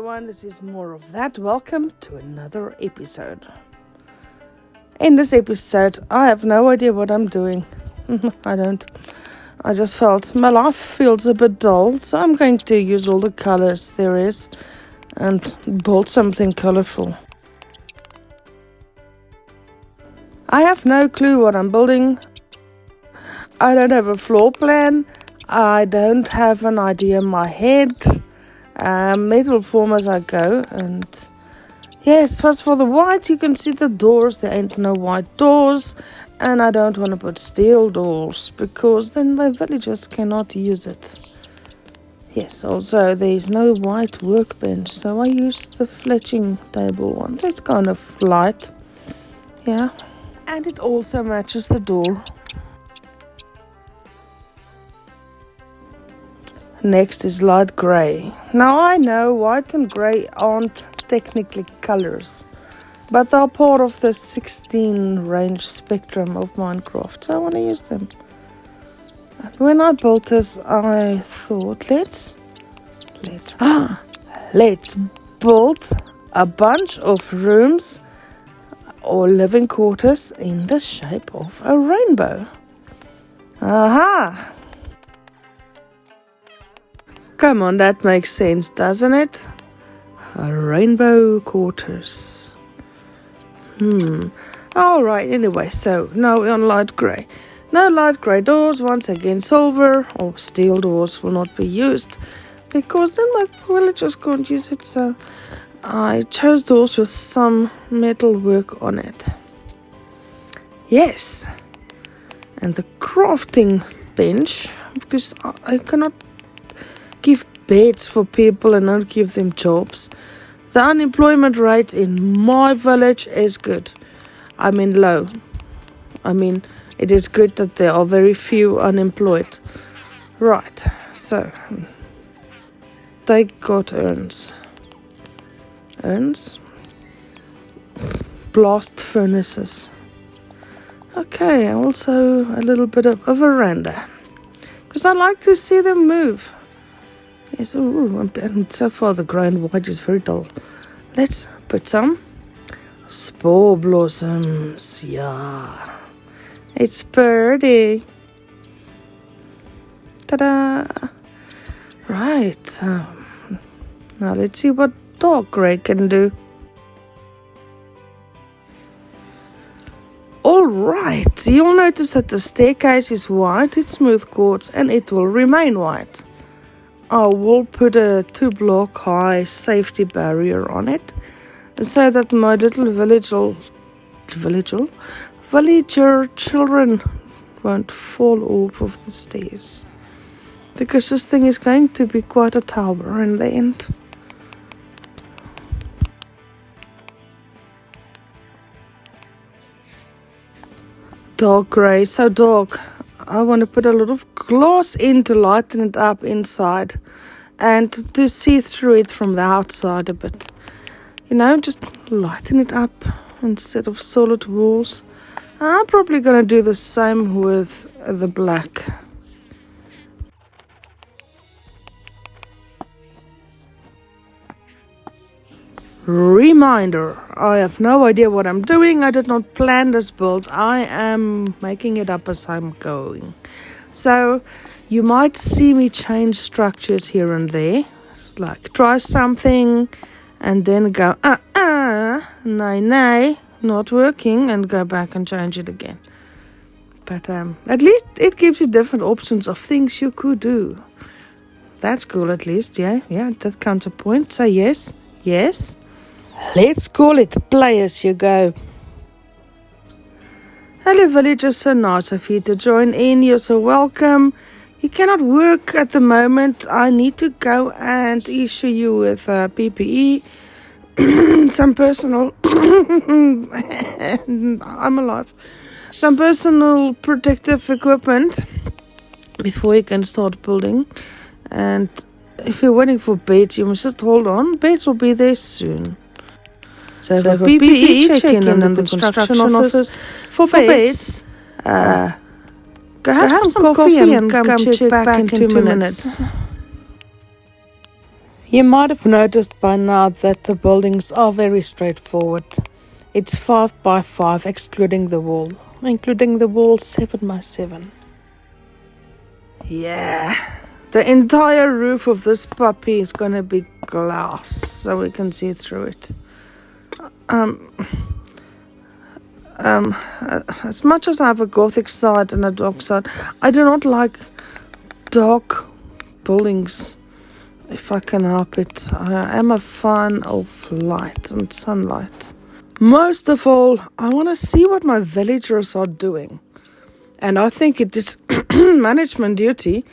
everyone, this is more of that. Welcome to another episode. In this episode, I have no idea what I'm doing. I don't. I just felt my life feels a bit dull, so I'm going to use all the colors there is and build something colorful. I have no clue what I'm building. I don't have a floor plan. I don't have an idea in my head. Metal form as I go, and yes, first for the white, you can see the doors. There ain't no white doors, and I don't want to put steel doors because then the villagers cannot use it. Yes, also there's no white workbench, so I use the fletching table one. That's kind of light, yeah, and it also matches the door. Next is light grey. Now I know white and grey aren't technically colors, but they're part of the 16 range spectrum of Minecraft, so I want to use them. And when I built this, I thought let's build a bunch of rooms or living quarters in the shape of a rainbow. Aha! Come on, that makes sense, doesn't it? A rainbow quarters. Alright, anyway, so now we're on light grey. No light grey doors, once again silver or steel doors will not be used because then my villagers can't use it, so I chose doors with some metal work on it. Yes, and the crafting bench, because I cannot give beds for people and not give them jobs. The unemployment rate in my village is good. I mean low. I mean it is good that there are very few unemployed. Right, so they got urns. Blast furnaces. Okay, also a little bit of a veranda because I like to see them move. Yes, and so far the grey and white is very dull. Let's put some spore blossoms. Yeah, it's pretty. Ta-da! Right, now let's see what dark grey can do. Alright, you'll notice that the staircase is white, it's smooth quartz, and it will remain white. I will put a 2-block high safety barrier on it so that my little villager children won't fall off of the stairs. Because this thing is going to be quite a tower in the end. Dark grey, so dark. I want to put a lot of glass in to lighten it up inside and to see through it from the outside a bit. You know, just lighten it up instead of solid walls. I'm probably going to do the same with the black. Reminder, I have no idea what I'm doing. I did not plan this build. I am making it up as I'm going. So you might see me change structures here and there. It's like try something and then go, nay, not working, and go back and change it again. But at least it gives you different options of things you could do. That's cool at least, yeah, that counts a point. Say yes. Let's call it play as you go. Hello villagers, so nice of you to join in. You're so welcome. You cannot work at the moment. I need to go and issue you with PPE. Some personal I'm alive. Some personal protective equipment before you can start building. And if you're waiting for beds, you must just hold on. Beds will be there soon. So for PPE check-in and the construction office for beds. Go have some coffee and come check back in 2 minutes. You might have noticed by now that the buildings are very straightforward. It's 5 by 5 excluding the wall 7 by 7. Yeah, the entire roof of this puppy is gonna be glass so we can see through it. As much as I have a gothic side and a dark side, I do not like dark buildings if I can help it. I am a fan of light and sunlight. Most of all, I want to see what my villagers are doing. And I think it is management duty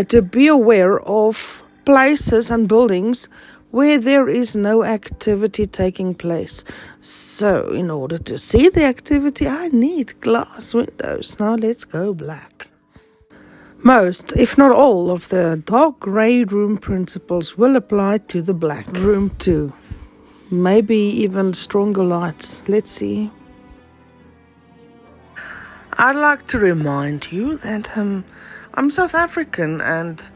to be aware of places and buildings where there is no activity taking place. So, in order to see the activity, I need glass windows. Now let's go black. Most, if not all, of the dark grey room principles will apply to the black room too. Maybe even stronger lights. Let's see. I'd like to remind you that I'm South African and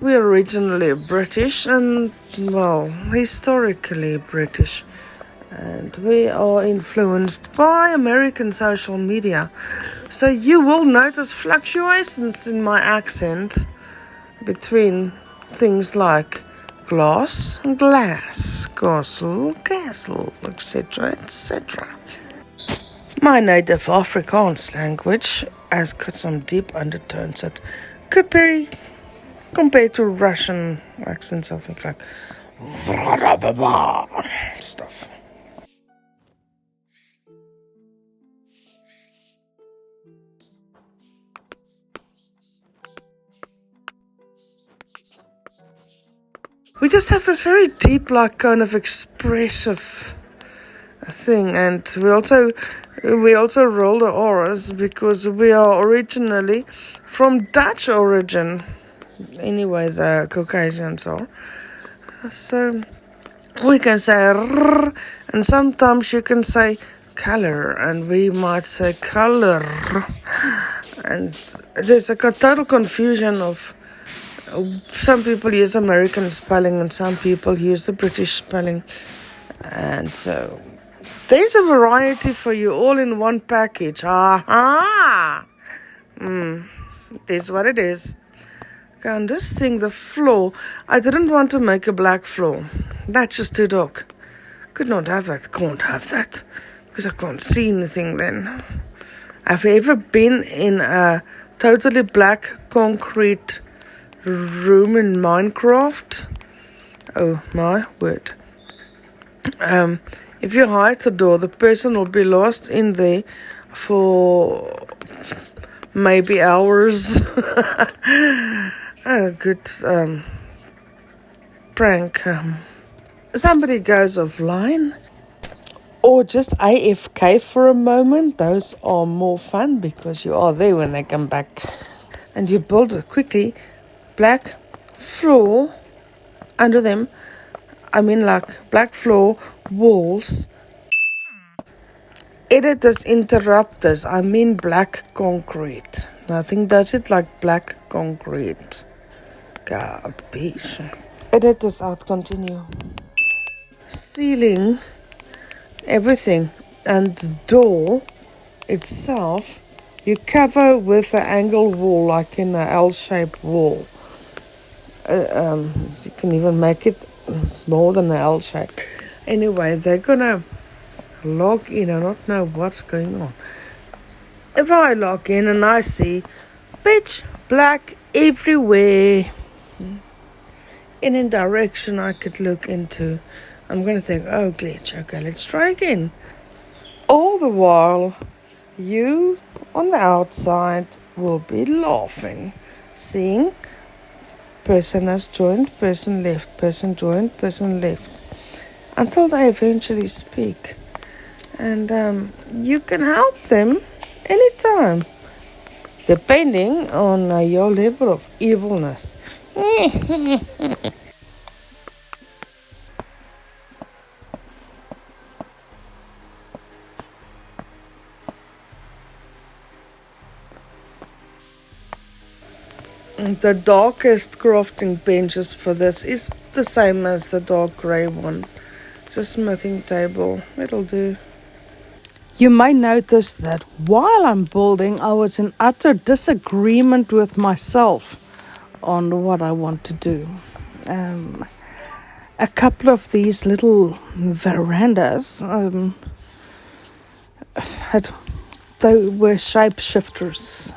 we're originally British and, well, historically British. And we are influenced by American social media. So you will notice fluctuations in my accent between things like glass, castle, etc., etc. My native Afrikaans language has got some deep undertones that could be compared to Russian accents, something like stuff. We just have this very deep, like, kind of expressive thing, and we also roll the R's because we are originally from Dutch origin. Anyway, the Caucasians are. So we can say r, and sometimes you can say color, and we might say color, and there's a total confusion of. Some people use American spelling and some people use the British spelling. And so there's a variety for you all in one package. Aha! It is what it is. Okay, on this thing, the floor, I didn't want to make a black floor. That's just too dark. Could not have that. Can't have that. Because I can't see anything then. Have you ever been in a totally black concrete room in Minecraft? Oh my word. If you hide the door, the person will be lost in there for maybe hours. A good prank. Somebody goes offline or just AFK for a moment. Those are more fun because you are there when they come back. And you build it quickly. Black floor under them. I mean, like black floor, walls. Editors interrupt us. I mean black concrete. Nothing does it like black concrete. Garbage. Editors out, continue. Ceiling, everything. And the door itself, you cover with an angled wall, like in an L-shaped wall. You can even make it more than an L shape. Anyway, they're gonna log in. I don't know what's going on. If I log in and I see pitch black everywhere in any direction I could look into, I'm gonna think, oh, glitch. Okay, let's try again. All the while, you on the outside will be laughing, seeing person has joined, person left, person joined, person left, until they eventually speak. And you can help them anytime, depending on your level of evilness. The darkest crafting benches for this is the same as the dark grey one. It's a smithing table. It'll do. You may notice that while I'm building, I was in utter disagreement with myself on what I want to do. A couple of these little verandas they were shapeshifters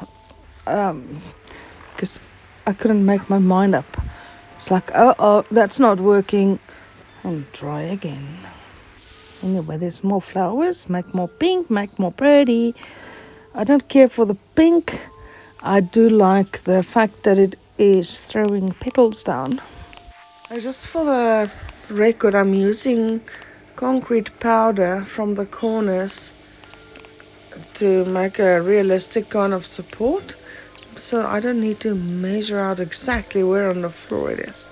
because I couldn't make my mind up. It's like, oh, that's not working, and try again. Anyway, there's more flowers. Make more pink, make more pretty. I don't care for the pink. I do like the fact that it is throwing petals down. Just for the record, I'm using concrete powder from the corners to make a realistic kind of support. So I don't need to measure out exactly where on the floor it is.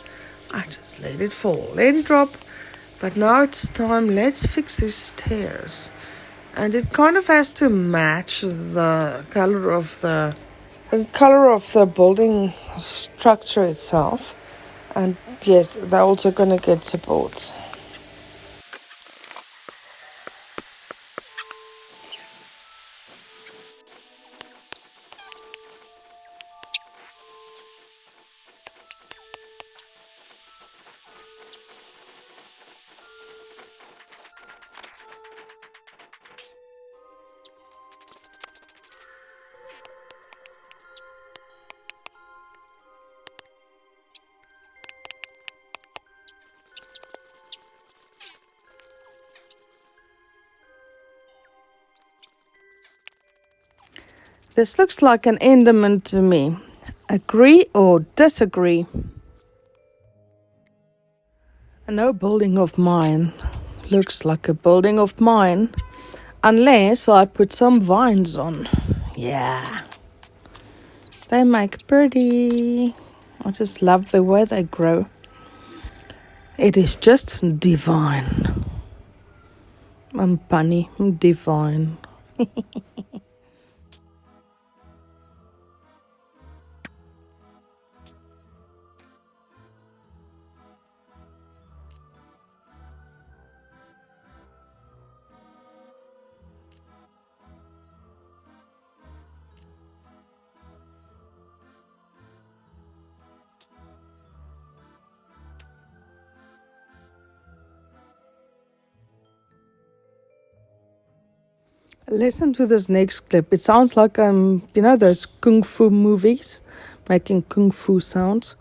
I just let it fall, let it drop. But now it's time, let's fix these stairs. And it kind of has to match the color of the building structure itself. And yes, they're also going to get supports. This looks like an Enderman to me. Agree or disagree? No building of mine looks like a building of mine unless I put some vines on. Yeah. They make pretty. I just love the way they grow. It is just divine. I'm bunny, I'm divine. Listen to this next clip. It sounds like those kung fu movies, making kung fu sounds.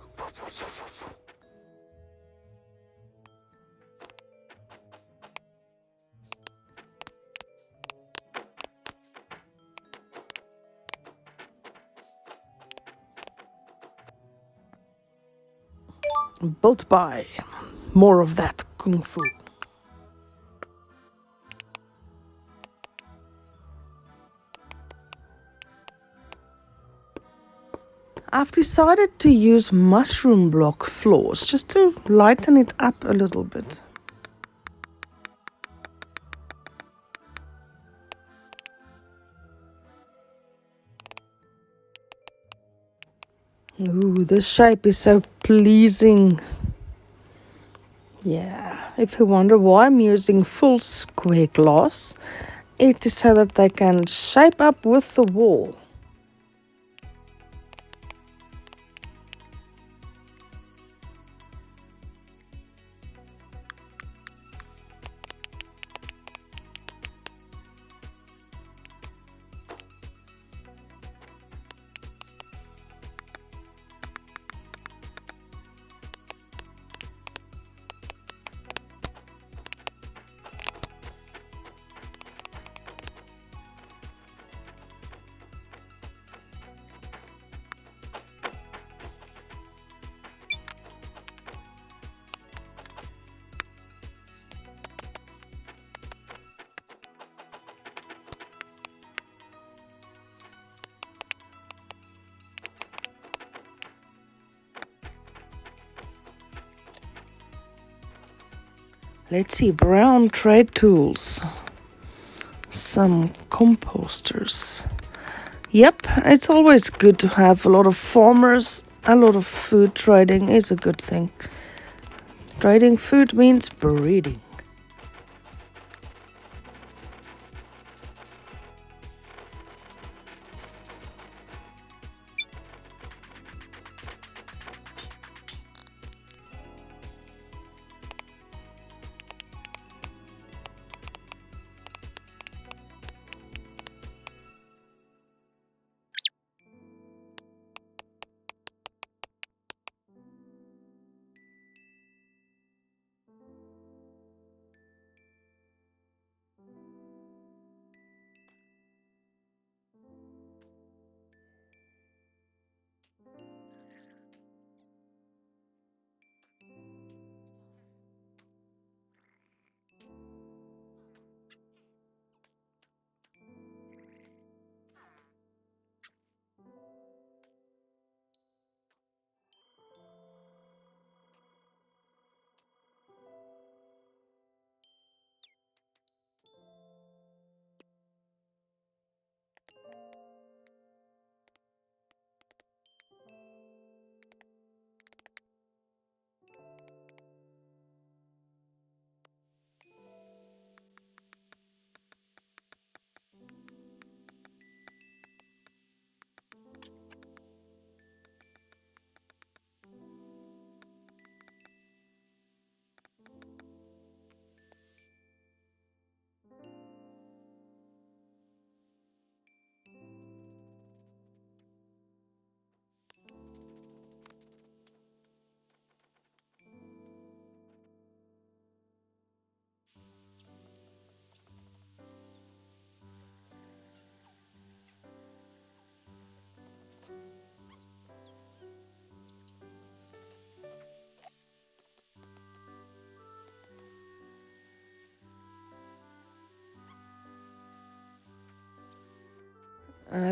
Built by. More of that kung fu. I've decided to use mushroom block floors just to lighten it up a little bit. Ooh, this shape is so pleasing. Yeah, if you wonder why I'm using full square glass, it is so that they can shape up with the wall. Let's see, brown trade tools, some composters. Yep, it's always good to have a lot of farmers. A lot of food trading is a good thing. Trading food means breeding.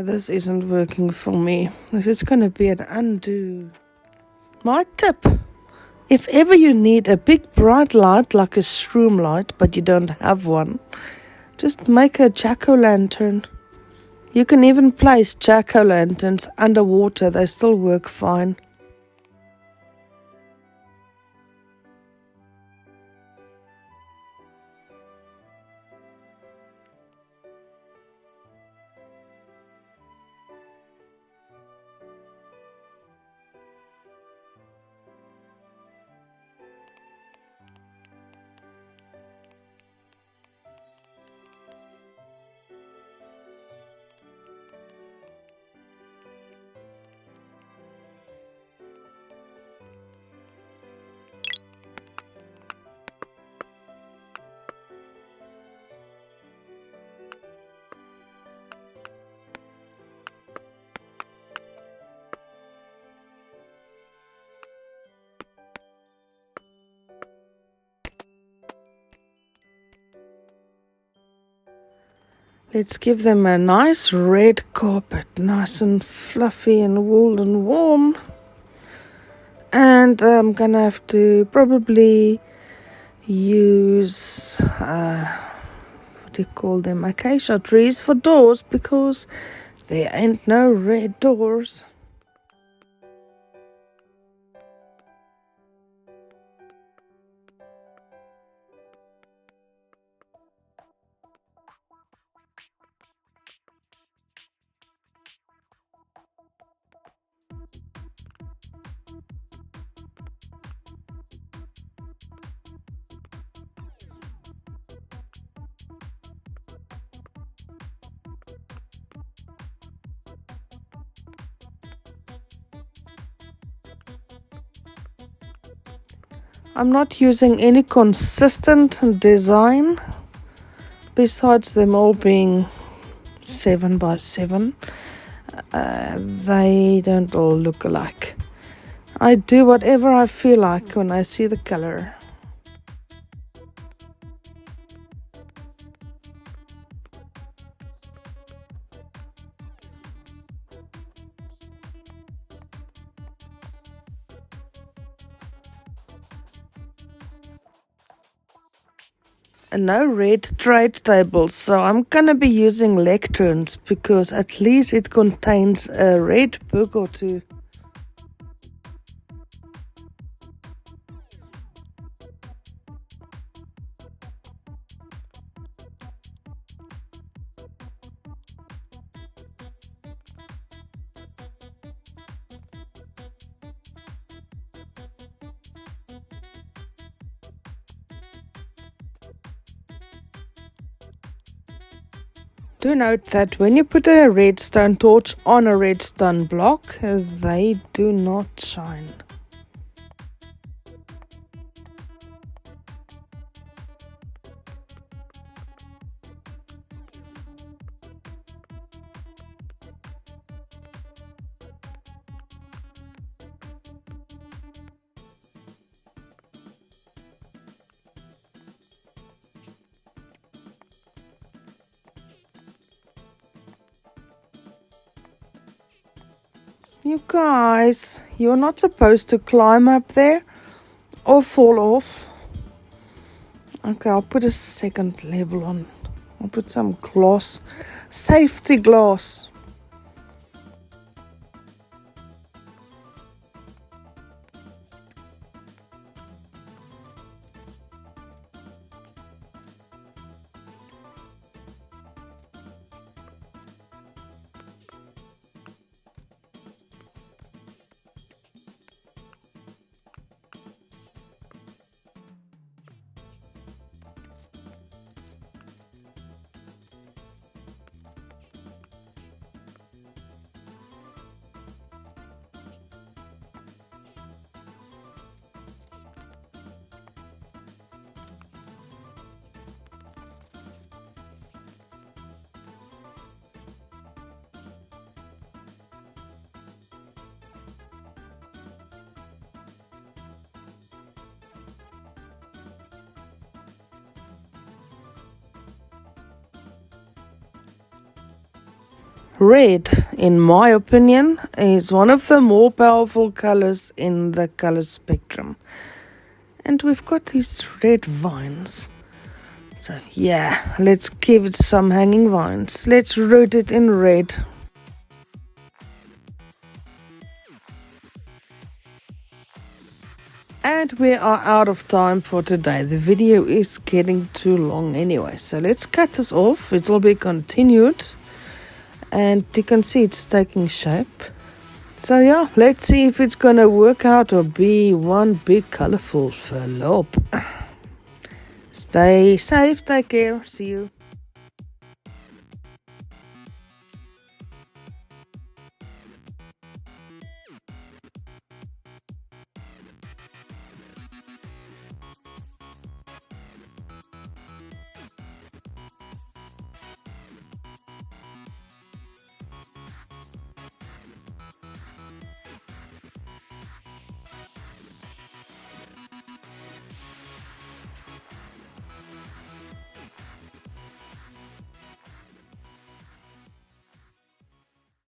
This isn't working for me. This is going to be an undo. My tip, if ever you need a big bright light like a shroom light, but you don't have one, just make a jack-o'-lantern. You can even place jack-o'-lanterns underwater. They still work fine. Let's give them a nice red carpet, nice and fluffy and wool and warm. And I'm gonna have to probably use, what do you call them, acacia trees for doors, because there ain't no red doors. I'm not using any consistent design besides them all being 7 by 7. They don't all look alike. I do whatever I feel like when I see the color. No red trade tables, so I'm gonna be using lecterns because at least it contains a red book or two. Do note that when you put a redstone torch on a redstone block, they do not shine. You guys, you're not supposed to climb up there or fall off. Okay, I'll put a second level on. I'll put some glass, safety glass. Red, in my opinion, is one of the more powerful colors in the color spectrum. And we've got these red vines. So yeah, let's give it some hanging vines. Let's root it in red. And we are out of time for today. The video is getting too long anyway. So let's cut this off. It will be continued. And you can see it's taking shape. So yeah, let's see if it's gonna work out or be one big colorful VLLO. Stay safe, take care, see you.